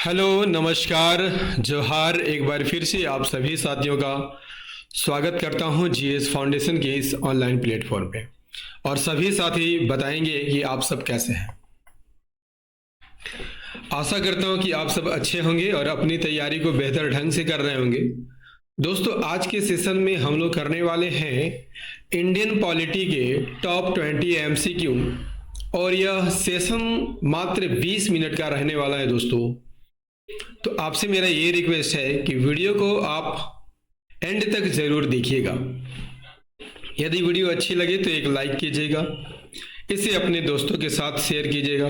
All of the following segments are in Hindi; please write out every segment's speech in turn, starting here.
हेलो, नमस्कार, जोहार। एक बार फिर से आप सभी साथियों का स्वागत करता हूं जीएस फाउंडेशन के इस ऑनलाइन प्लेटफॉर्म पे। और सभी साथी बताएंगे कि आप सब कैसे हैं। आशा करता हूं कि आप सब अच्छे होंगे और अपनी तैयारी को बेहतर ढंग से कर रहे होंगे। दोस्तों, आज के सेशन में हम लोग करने वाले हैं इंडियन पॉलिटी के टॉप 20 एमसीक्यू, और यह सेशन मात्र 20 मिनट का रहने वाला है दोस्तों। तो आपसे मेरा ये रिक्वेस्ट है कि वीडियो को आप एंड तक जरूर देखिएगा। यदि वीडियो अच्छी लगे तो एक लाइक कीजिएगा, इसे अपने दोस्तों के साथ शेयर कीजिएगा।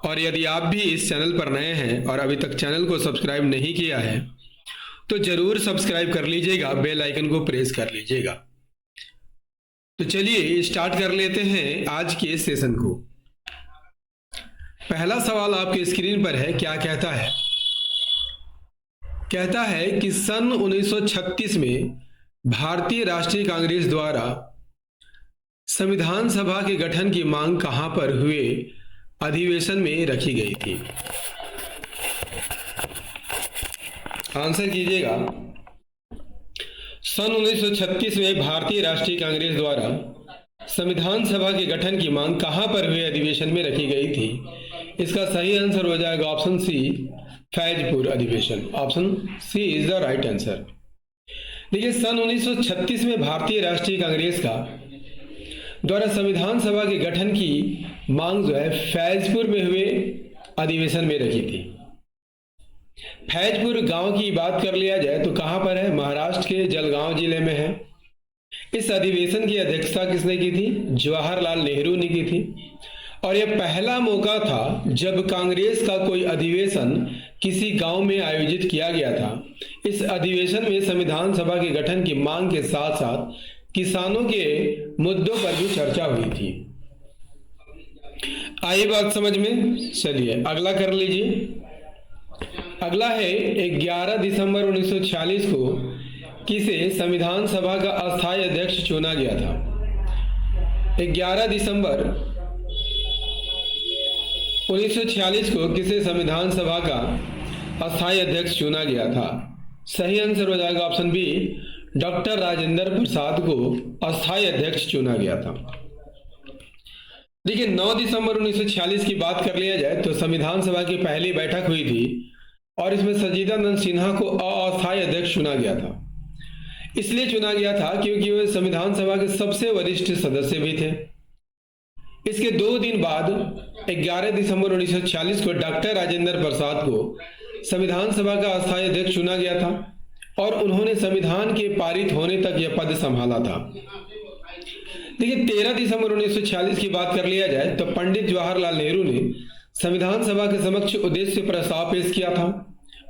और यदि आप भी इस चैनल पर नए हैं और अभी तक चैनल को सब्सक्राइब नहीं किया है तो जरूर सब्सक्राइब कर लीजिएगा, बेल आइकन को प्रेस कर लीजिएगा। तो चलिए स्टार्ट कर लेते हैं आज के सेशन को। पहला सवाल आपके स्क्रीन पर है। क्या कहता है? कहता है कि सन 1936 में भारतीय राष्ट्रीय कांग्रेस द्वारा संविधान सभा के गठन की मांग कहां पर हुए अधिवेशन में रखी गई थी? आंसर कीजिएगा। सन 1936 में भारतीय राष्ट्रीय कांग्रेस द्वारा संविधान सभा के गठन की मांग कहां पर हुए अधिवेशन में रखी गई थी? इसका सही आंसर हो जाएगा ऑप्शन सी, फैजपुर अधिवेशन। Option C is the right answer. देखिए, सन 1936 में भारतीय राष्ट्रीय कांग्रेस का द्वारा संविधान सभा के गठन की मांग जो है फैजपुर में हुए अधिवेशन में रखी थी। फैजपुर गांव की बात कर लिया जाए तो कहां पर है? महाराष्ट्र के जलगांव जिले में है। इस अधिवेशन की अध्यक्षता किसने की थी? जवाहरलाल नेहरू ने की थी। और यह पहला मौका था जब कांग्रेस का कोई अधिवेशन किसी गांव में आयोजित किया गया था। इस अधिवेशन में संविधान सभा के गठन की मांग के साथ साथ किसानों के मुद्दों पर भी चर्चा हुई थी। आई बात समझ में? चलिए अगला कर लीजिए। अगला है 11 दिसंबर 1946 को किसे संविधान सभा का अस्थायी अध्यक्ष चुना गया था? 11 दिसंबर 1946 को किसे संविधान सभा का अस्थायी अध्यक्ष चुना गया था? सही आंसर हो जाएगा option B, doctor Rajendra Prasad को अस्थायी अध्यक्ष चुना गया था। देखिए, 9 दिसंबर 1946 की बात कर लिया जाए तो संविधान सभा की पहली बैठक हुई थी और इसमें सच्चिदानंद सिन्हा को अस्थायी अध्यक्ष चुना गया था। इसलिए चुना गया था क्योंकि वे संविधान सभा के सबसे वरिष्ठ सदस्य भी थे। इसके 2 दिन बाद 11 दिसंबर 1946 को डॉक्टर राजेंद्र प्रसाद को संविधान सभा का अस्थायी अध्यक्ष चुना गया था और उन्होंने संविधान के पारित होने तक यह पद संभाला था। देखिए, 13 दिसंबर 1946 की बात कर लिया जाए तो पंडित जवाहरलाल नेहरू ने संविधान सभा के समक्ष उद्देश्य प्रस्ताव पेश किया था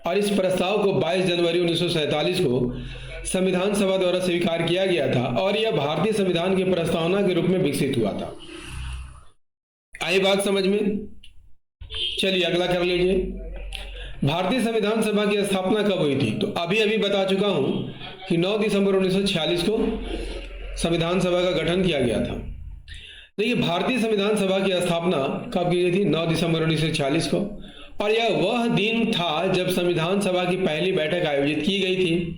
और इस प्रस्ताव को 22 जनवरी 1947 को संविधान सभा द्वारा स्वीकार किया गया था और यह भारतीय संविधान की प्रस्तावना के रूप में विकसित हुआ था। आई बात समझ में? चलिए अगला कर लीजिए। भारतीय संविधान सभा की स्थापना कब हुई थी? तो अभी बता चुका हूं कि 9 दिसंबर 1946 को संविधान सभा का गठन किया गया था। देखिए, भारतीय संविधान सभा की स्थापना कब की गई थी? 9 दिसंबर 1946 को। और यह वह दिन था जब संविधान सभा की पहली बैठक आयोजित की गई थी।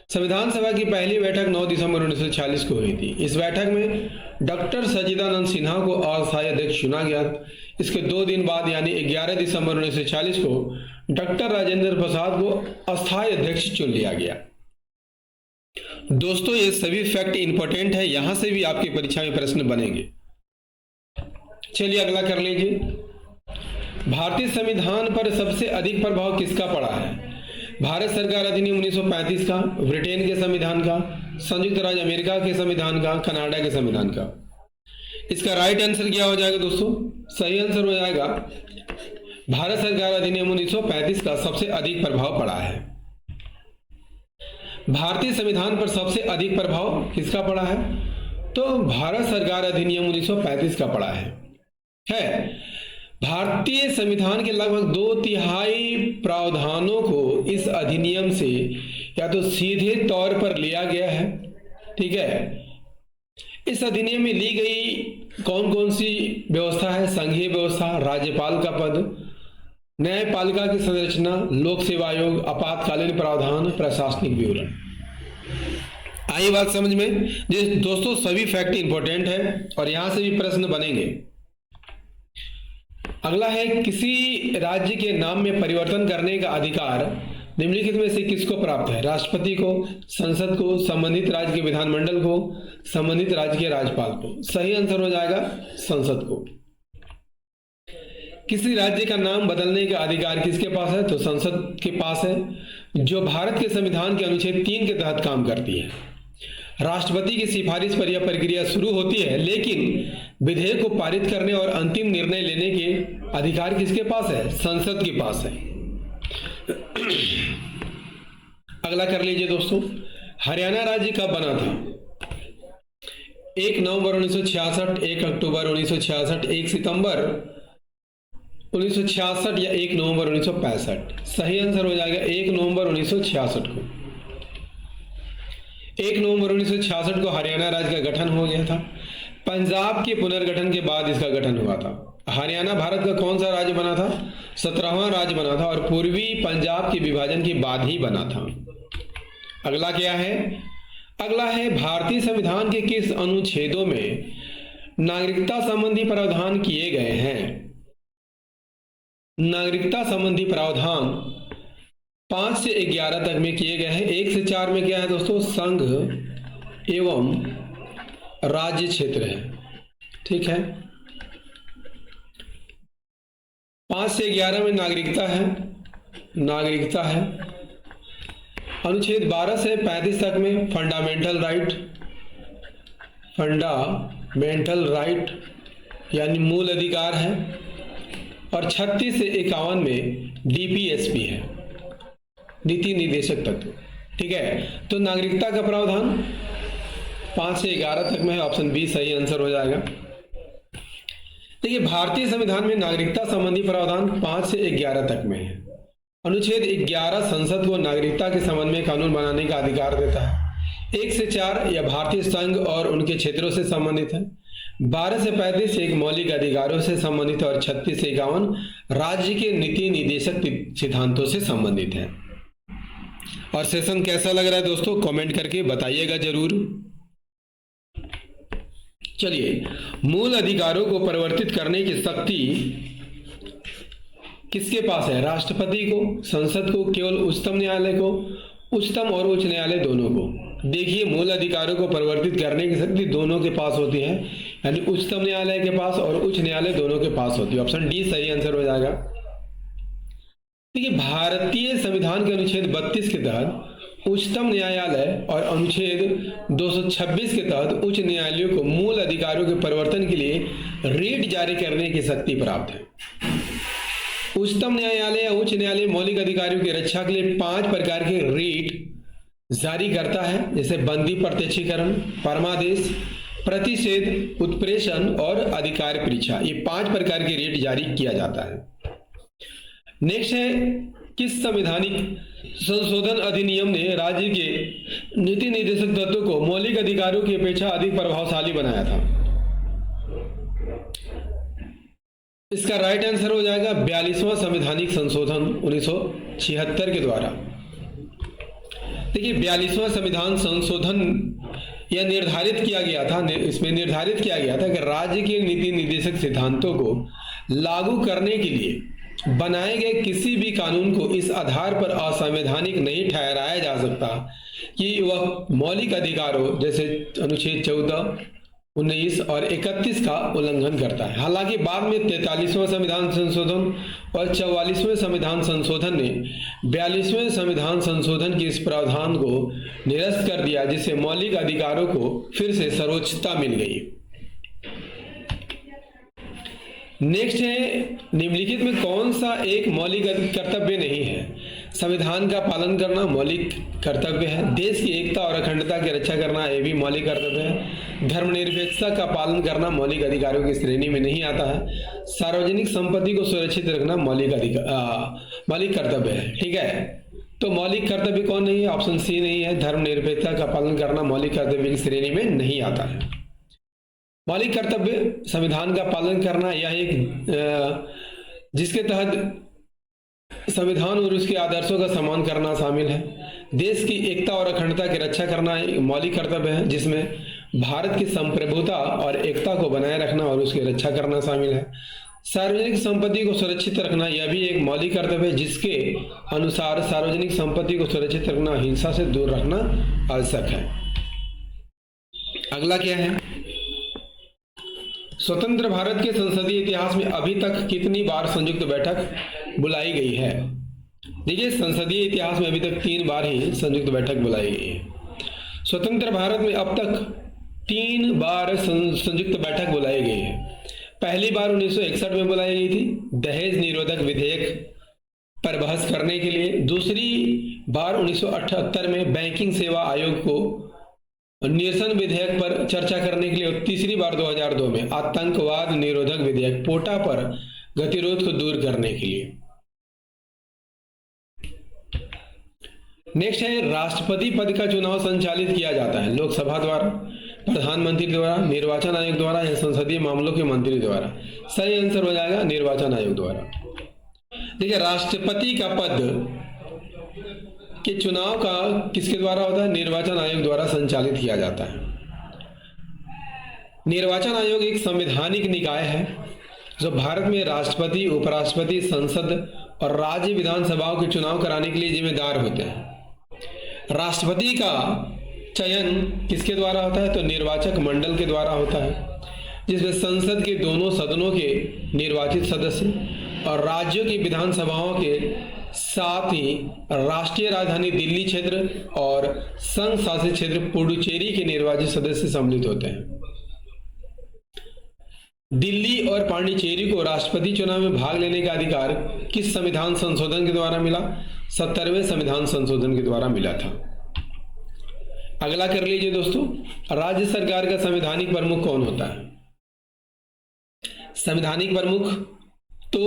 संविधान सभा की पहली बैठक 9 दिसंबर 1946 को हुई थी। इस बैठक में डॉक्टर सच्चिदानंद सिन्हा को अस्थायी अध्यक्ष चुना गया। इसके 2 दिन बाद यानी 11 दिसंबर 1946 को डॉक्टर राजेंद्र प्रसाद को अस्थायी अध्यक्ष चुन लिया गया। दोस्तों, ये सभी फैक्ट इंपॉर्टेंट है, यहां से भी आपकी परीक्षा में प्रश्न बनेंगे। चलिए अगला कर लीजिए। भारतीय संविधान पर सबसे अधिक प्रभाव किसका पड़ा है? भारत सरकार अधिनियम 1935 का, ब्रिटेन के संविधान का, संयुक्त राज्य अमेरिका के संविधान का, कनाडा के संविधान का। इसका राइट आंसर क्या हो जाएगा दोस्तों? सही आंसर हो जाएगा भारत सरकार अधिनियम 1935 का सबसे अधिक प्रभाव पड़ा है। भारतीय संविधान पर सबसे अधिक प्रभाव किसका पड़ा है? तो भारत सरकार अधिनियम 1935 का पड़ा है। भारतीय संविधान के लगभग 2/3 प्रावधानों को इस अधिनियम से या तो सीधे तौर पर लिया गया है, ठीक है। इस अधिनियम में ली गई कौन कौन सी व्यवस्था है? संघीय व्यवस्था, राज्यपाल का पद, न्यायपालिका की संरचना, लोक सेवा आयोग, आपातकालीन प्रावधान, प्रशासनिक विवरण। आई बात समझ में? जी दोस्तों, सभी फैक्ट इंपॉर्टेंट है और यहां से भी प्रश्न बनेंगे। अगला है, किसी राज्य के नाम में परिवर्तन करने का अधिकार निम्नलिखित में से किसको प्राप्त है? राष्ट्रपति को, संसद को, संबंधित राज्य के विधानमंडल को, संबंधित राज्य के राज्यपाल को। सही आंसर हो जाएगा संसद को। किसी राज्य का नाम बदलने का अधिकार किसके पास है? तो संसद के पास है, जो भारत के संविधान के अनुच्छेद 3 के तहत काम करती है। राष्ट्रपति की सिफारिश पर यह प्रक्रिया शुरू होती है, लेकिन विधेयक को पारित करने और अंतिम निर्णय लेने के अधिकार किसके पास है? संसद के पास है। अगला कर लीजिए दोस्तों, हरियाणा राज्य कब बना था? 1 नवंबर 1966, 1 अक्टूबर 1966, 1 सितंबर 1966 या 1 नवंबर 1965। सही आंसर हो जाएगा 1 नवंबर 1966 को। 1 नवंबर 1966 को हरियाणा राज्य का गठन हो गया था। पंजाब के पुनर्गठन के बाद इसका गठन हुआ था। हरियाणा भारत का कौन सा राज्य बना था? 17वां राज्य बना था और पूर्वी पंजाब के विभाजन के बाद ही बना था। अगला क्या है? अगला है, भारतीय संविधान के किस अनुच्छेदों में नागरिकता संबंधी प्रावधान किए गए हैं? नागरिकता संबंधी प्रावधान 5 से 11 तक में किए गए हैं। 1 से 4 में क्या है दोस्तों? संघ एवं राज्य क्षेत्र है। ठीक है, 5 से 11 में नागरिकता है, नागरिकता है। अनुच्छेद 12 से 35 तक में फंडामेंटल राइट, फंडामेंटल राइट यानी मूल अधिकार है। और 36 से 51 में डीपीएसपी है, नीति निर्देशक तत्व। ठीक है, तो नागरिकता का प्रावधान 5 से 11 तक में है। ऑप्शन बी सही आंसर हो जाएगा। देखिए, भारतीय संविधान में नागरिकता संबंधी प्रावधान 5 से 11 तक में है। अनुच्छेद 11 संसद को नागरिकता के संबंध में कानून बनाने का अधिकार देता है। 1 से 4 यह भारतीय संघ और उनके क्षेत्रों से संबंधित है। 12 से 35 एक मौलिक अधिकारों से संबंधित और 36 से 51 राज्य के नीति निर्देशक सिद्धांतों से संबंधित है। और सेशन कैसा लग रहा है दोस्तों? कमेंट करके बताइएगा जरूर। चलिए, मूल अधिकारों को परिवर्तित करने की शक्ति किसके पास है? राष्ट्रपति को, संसद को, केवल उच्चतम न्यायालय को? उच्चतम और उच्च न्यायालय दोनों को। देखिए, मूल अधिकारों को परिवर्तित करने की शक्ति दोनों के पास होती है, यानी उच्चतम न्यायालय के पास और उच्च न्यायालय दोनों के पास होती है। ऑप्शन डी सही आंसर हो जाएगा। देखिए, भारतीय संविधान के अनुच्छेद 32 के तहत उच्चतम न्यायालय और अनुच्छेद 226 के तहत उच्च न्यायालयों को मूल अधिकारों के परिवर्तन के लिए रीट जारी करने की शक्ति प्राप्त है। उच्चतम न्यायालय या उच्च न्यायालय मौलिक अधिकारों की रक्षा के लिए 5 प्रकार के रीट जारी करता है, जैसे बंदी प्रत्यक्षीकरण, परमादेश, प्रतिषेध, उत्प्रेषण और अधिकार परीक्षा। ये 5 प्रकार के रीट जारी किया जाता है। नेक्स्ट है, किस संवैधानिक संशोधन अधिनियम ने राज्य के नीति निर्देशक तत्वों को मौलिक अधिकारों की अपेक्षा अधिक प्रभावशाली बनाया था? इसका राइट आंसर हो जाएगा 42वां संवैधानिक संशोधन 1976 के द्वारा। देखिए, 42वां संविधान संशोधन यह निर्धारित किया गया था, इसमें निर्धारित किया गया था कि राज्य के नीति निर्देशक सिद्धांतों को लागू करने के लिए बनाए गए किसी भी कानून को इस आधार पर असंवैधानिक नहीं ठहराया जा सकता कि वह मौलिक अधिकारों जैसे अनुच्छेद 14, 19 और 31 का उल्लंघन करता है। हालांकि बाद में 43वां संविधान संशोधन और 44वें संविधान संशोधन ने 42वें संविधान संशोधन के इस प्रावधान को निरस्त कर दिया, जिससे मौलिक अधिकारों को फिर से सर्वोच्चता मिल गई। नेक्स्ट है, निम्नलिखित में कौन सा एक मौलिक कर्तव्य नहीं है? संविधान का पालन करना मौलिक कर्तव्य है। देश की एकता और अखंडता की रक्षा करना यह भी मौलिक कर्तव्य है। धर्मनिरपेक्षता का पालन करना मौलिक अधिकारों की श्रेणी में नहीं आता है। सार्वजनिक संपत्ति को सुरक्षित रखना मौलिक कर्तव्य है। ठीक है, तो मौलिक कर्तव्य कौन नहीं है? ऑप्शन सी नहीं है। धर्मनिरपेक्षता का पालन करना मौलिक कर्तव्य की श्रेणी में नहीं आता है। मौलिक कर्तव्य संविधान का पालन करना यह एक जिसके तहत संविधान और उसके आदर्शों का सम्मान करना शामिल है। देश की एकता और अखंडता की रक्षा करना एक मौलिक कर्तव्य है, जिसमें भारत की संप्रभुता और एकता को बनाए रखना और उसकी रक्षा करना शामिल है। सार्वजनिक संपत्ति को सुरक्षित रखना यह भी एक मौलिक कर्तव्य है, जिसके अनुसार सार्वजनिक संपत्ति को सुरक्षित रखना, हिंसा से दूर रखना आवश्यक है। अगला क्या है? स्वतंत्र भारत के संसदीय इतिहास में अभी तक कितनी बार संयुक्त बैठक बुलाई गई है? देखिए, संसदीय इतिहास में अभी तक 3 बार ही संयुक्त बैठक बुलाई गई है। स्वतंत्र भारत में अब तक 3 बार संयुक्त बैठक बुलाई गई है। पहली बार 1961 में बुलाई गई थी, दहेज निरोधक विधेयक पर बहस करने के लिए। दूसरी बार 1978 में बैंकिंग सेवा आयोग को निरसन विधेयक पर चर्चा करने के लिए, और तीसरी बार 2002 में आतंकवाद निरोधक विधेयक पोटा पर गतिरोध को दूर करने के लिए। नेक्स्ट है, राष्ट्रपति पद का चुनाव संचालित किया जाता है लोकसभा द्वारा, प्रधानमंत्री द्वारा, निर्वाचन आयोग द्वारा या संसदीय मामलों के मंत्री द्वारा। सही आंसर हो जाएगा निर्वाचन आयोग द्वारा। देखिए, राष्ट्रपति का पद के चुनाव का किसके द्वारा होता है? निर्वाचन आयोग द्वारा संचालित किया जाता है। निर्वाचन आयोग एक संवैधानिक निकाय है जो भारत में राष्ट्रपति, उपराष्ट्रपति, संसद और राज्य विधानसभाओं के चुनाव कराने के लिए जिम्मेदार होते हैं। राष्ट्रपति का चयन किसके द्वारा होता है? तो निर्वाचक मंडल के द्वारा होता है, जिसमें संसद के दोनों सदनों के निर्वाचित सदस्य और राज्यों की विधानसभाओं के साथ ही राष्ट्रीय राजधानी दिल्ली क्षेत्र और संघ शासित क्षेत्र पुडुचेरी के निर्वाचित सदस्य सम्मिलित होते हैं। दिल्ली और पांडिचेरी को राष्ट्रपति चुनाव में भाग लेने का अधिकार किस संविधान संशोधन के द्वारा मिला? 70वें संविधान संशोधन के द्वारा मिला था। अगला कर लीजिए दोस्तों, राज्य सरकार का संवैधानिक प्रमुख कौन होता है? संवैधानिक प्रमुख तो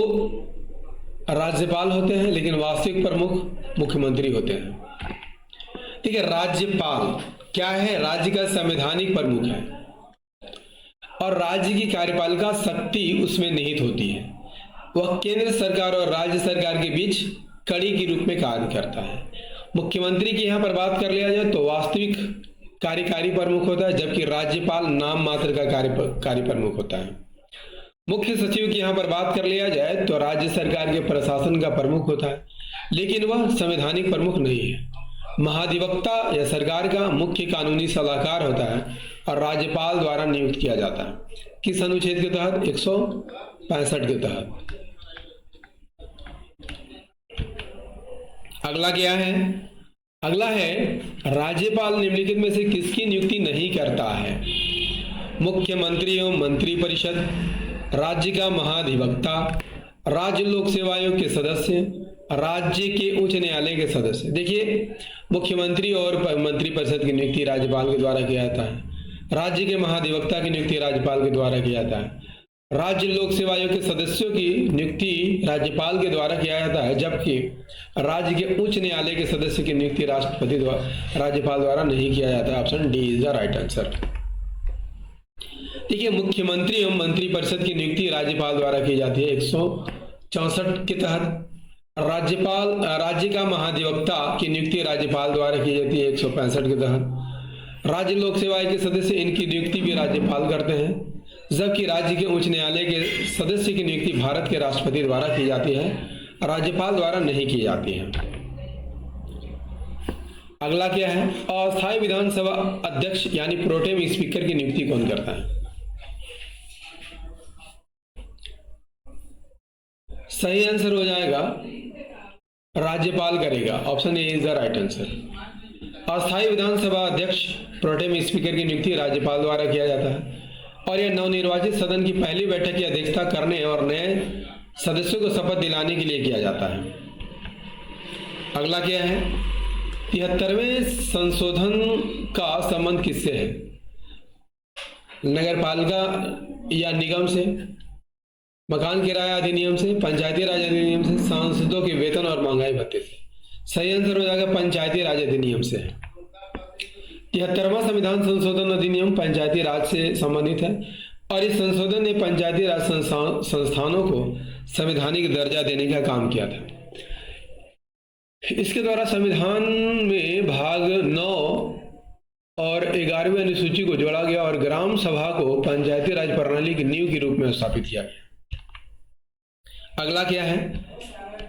राज्यपाल होते हैं, लेकिन वास्तविक प्रमुख मुख्यमंत्री होते हैं। ठीक है, राज्यपाल क्या है? राज्य का संवैधानिक प्रमुख है और राज्य की कार्यपालिका शक्ति उसमें निहित होती है। वह केंद्र सरकार और राज्य सरकार के बीच कड़ी के रूप में कार्य करता है। मुख्यमंत्री की यहाँ पर बात कर लिया जाए तो वास्तविक कार्यकारी प्रमुख होता है, जबकि राज्यपाल नाम मात्र का कार्य प्रमुख होता है। मुख्य सचिव की यहाँ पर बात कर लिया जाए तो राज्य सरकार के प्रशासन का प्रमुख होता है, लेकिन वह संवैधानिक प्रमुख नहीं है। महाधिवक्ता या सरकार का मुख्य कानूनी सलाहकार होता है और राज्यपाल द्वारा नियुक्त किया जाता है। किस अनुच्छेद के तहत? 165 के तहत। अगला क्या है? अगला है, राज्यपाल निम्नलिखित में से किसकी नियुक्ति नहीं करता है? मुख्यमंत्री एवं मंत्रिपरिषद, राज्य का महाधिवक्ता, राज्य लोक सेवा आयोग के सदस्य, राज्य के उच्च न्यायालय के सदस्य। देखिए, मुख्यमंत्री और मंत्रिपरिषद की नियुक्ति राज्यपाल के द्वारा किया जाता है। राज्य के महाधिवक्ता की नियुक्ति राज्यपाल के द्वारा किया जाता है। राज्य लोक सेवा आयोग के सदस्यों की नियुक्ति राज्यपाल के द्वारा किया जाता है, जबकि राज्य के उच्च न्यायालय के सदस्य की नियुक्ति राष्ट्रपति द्वारा, राज्यपाल द्वारा नहीं किया जाता है। Option D is the right answer. देखिए, मुख्यमंत्री एवं मंत्रिपरिषद की नियुक्ति राज्यपाल द्वारा की जाती है 164 के तहत। राज्य का महाधिवक्ता की नियुक्ति राज्यपाल द्वारा की जाती है 165 के तहत। राज्य लोक सेवा आयोग के सदस्य, इनकी नियुक्ति भी राज्यपाल करते हैं, जबकि राज्य के उच्च न्यायालय के सदस्य की नियुक्ति भारत के राष्ट्रपति द्वारा की जाती है, राज्यपाल द्वारा नहीं की जाती है। अगला क्या है? अस्थायी विधानसभा अध्यक्ष यानी प्रोटेम स्पीकर की नियुक्ति कौन करता है? सही आंसर हो जाएगा राज्यपाल करेगा। Option A is the right answer. अस्थायी विधानसभा अध्यक्ष प्रोटेम स्पीकर की नियुक्ति राज्यपाल द्वारा किया जाता है और यह नवनिर्वाचित सदन की पहली बैठक की अध्यक्षता करने और नए सदस्यों को शपथ दिलाने के लिए किया जाता है। अगला क्या है? 73वें संशोधन का संबंध किससे है? नगर पालिका या निगम से, मकान किराया अधिनियम से, पंचायती राज अधिनियम से, सांसदों के वेतन और महंगाई भत्ते से। सही आंसर हो जाएगा पंचायती राज अधिनियम से। 73वां संविधान संशोधन अधिनियम पंचायती राज से संबंधित है और इस संशोधन ने पंचायती राज संस्थानों को संवैधानिक दर्जा देने का काम किया था। इसके द्वारा संविधान में भाग 9 और 11वीं अनुसूची को जोड़ा गया और ग्राम सभा को पंचायती राज प्रणाली की नींव के रूप में स्थापित किया गया। अगला क्या है,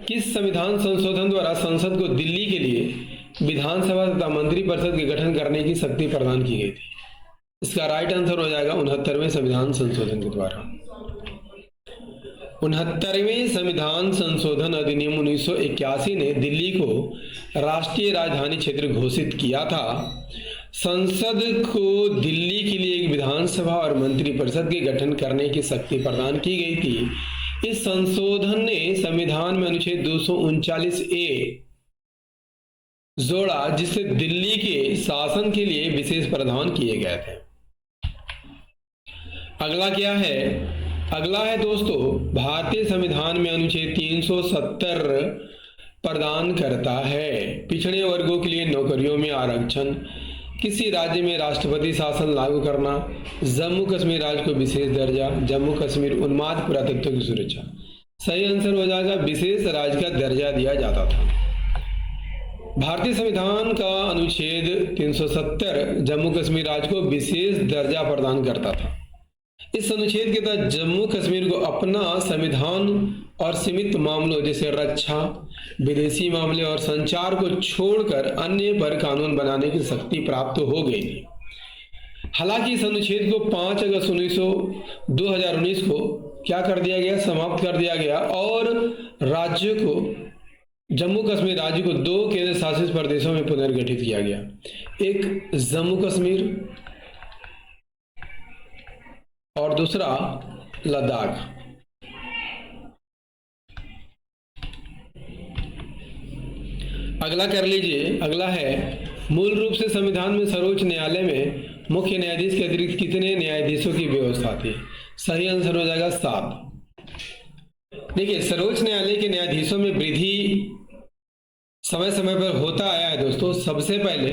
किस संविधान संशोधन द्वारा संसद को दिल्ली के लिए विधानसभा तथा मंत्रिपरिषद के गठन करने की शक्ति प्रदान की गई थी? इसका राइट आंसर हो जाएगा 69वें संविधान संशोधन के द्वारा। 69वें संविधान संशोधन अधिनियम 1981 ने दिल्ली को राष्ट्रीय राजधानी क्षेत्र घोषित किया था। संसद को दिल्ली के लिए एक विधानसभा और मंत्रिपरिषद के गठन करने की शक्ति प्रदान की गई थी। इस संशोधन ने संविधान में अनुच्छेद 239A जोड़ा, जिससे दिल्ली के शासन के लिए विशेष प्रावधान किए गए थे। अगला क्या है, अगला है दोस्तों, भारतीय संविधान में अनुच्छेद 370 प्रदान करता है पिछड़े वर्गों के लिए नौकरियों में आरक्षण, किसी राज्य में राष्ट्रपति शासन लागू करना, जम्मू कश्मीर राज्य को विशेष दर्जा, जम्मू कश्मीर उन्माद पुरातत्व की सुरक्षा। सही आंसर हो जाएगा विशेष राज्य का दर्जा दिया जाता था। भारतीय संविधान का अनुच्छेद 370 जम्मू कश्मीर राज्य को विशेष दर्जा प्रदान करता था। इस अनुच्छेद के तहत जम्मू कश्मीर को अपना संविधान और सीमित मामलों जैसे रक्षा, विदेशी मामले और संचार को छोड़कर अन्य पर कानून बनाने की शक्ति प्राप्त हो गई थी। हालांकि इस अनुच्छेद को 5 अगस्त 2019 को क्या कर दिया गया, समाप्त कर दिया गया और राज्य को जम्मू कश्मीर राज्य को 2 केंद्र शासित प्रदेशों में पुनर्गठित किया गया, एक जम्मू कश्मीर और दूसरा लद्दाख। अगला कर लीजिए, अगला है मूल रूप से संविधान में सर्वोच्च न्यायालय में मुख्य न्यायाधीश के अतिरिक्त कितने न्यायाधीशों की व्यवस्था थी? सही आंसर हो जाएगा 7। देखिए, सर्वोच्च न्यायालय के न्यायाधीशों में वृद्धि समय समय पर होता आया है दोस्तों। सबसे पहले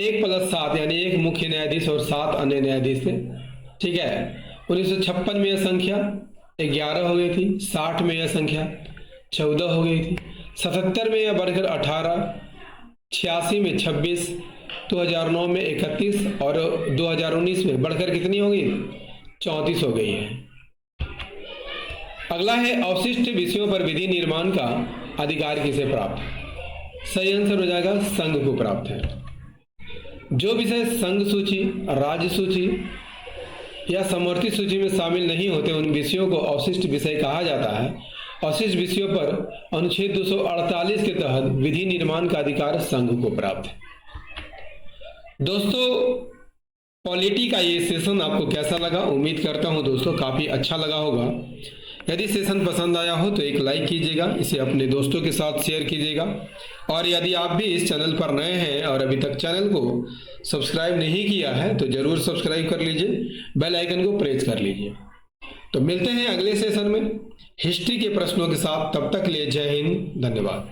1+7 यानी 1 मुख्य न्यायाधीश और 7 अन्य न्यायाधीश थे, ठीक है। 1956 में यह संख्या 11 हो गई थी, 60 में यह संख्या 14 हो गई थी, 77 में यह बढ़कर 18, 86 में 26, 2009 में 31 और 2019 में बढ़कर कितनी हो गई? 34 हो गई है। अगला है अवशिष्ट विषयों पर विधि निर्माण का अधिकार किसे प्राप्त? सही आंसर हो जाएगा संघ को प्राप्त है। जो विषय संघ सूची, राज्य सूची या समवर्ती सूची में शामिल नहीं होते उन विषयों को अवशिष्ट विषय कहा जाता है। अवशिष्ट विषयों पर अनुच्छेद 248 के तहत विधि निर्माण का अधिकार संघ को प्राप्त है। दोस्तों, पॉलिटी का ये सेशन आपको कैसा लगा? उम्मीद करता हूं दोस्तों काफी अच्छा लगा होगा। यदि सेशन पसंद आया हो तो एक लाइक कीजिएगा, इसे अपने दोस्तों के साथ शेयर कीजिएगा और यदि आप भी इस चैनल पर नए हैं और अभी तक चैनल को सब्सक्राइब नहीं किया है तो जरूर सब्सक्राइब कर लीजिए, बेल आइकन को प्रेस कर लीजिए। तो मिलते हैं अगले सेशन में हिस्ट्री के प्रश्नों के साथ। तब तक के लिए जय हिंद, धन्यवाद।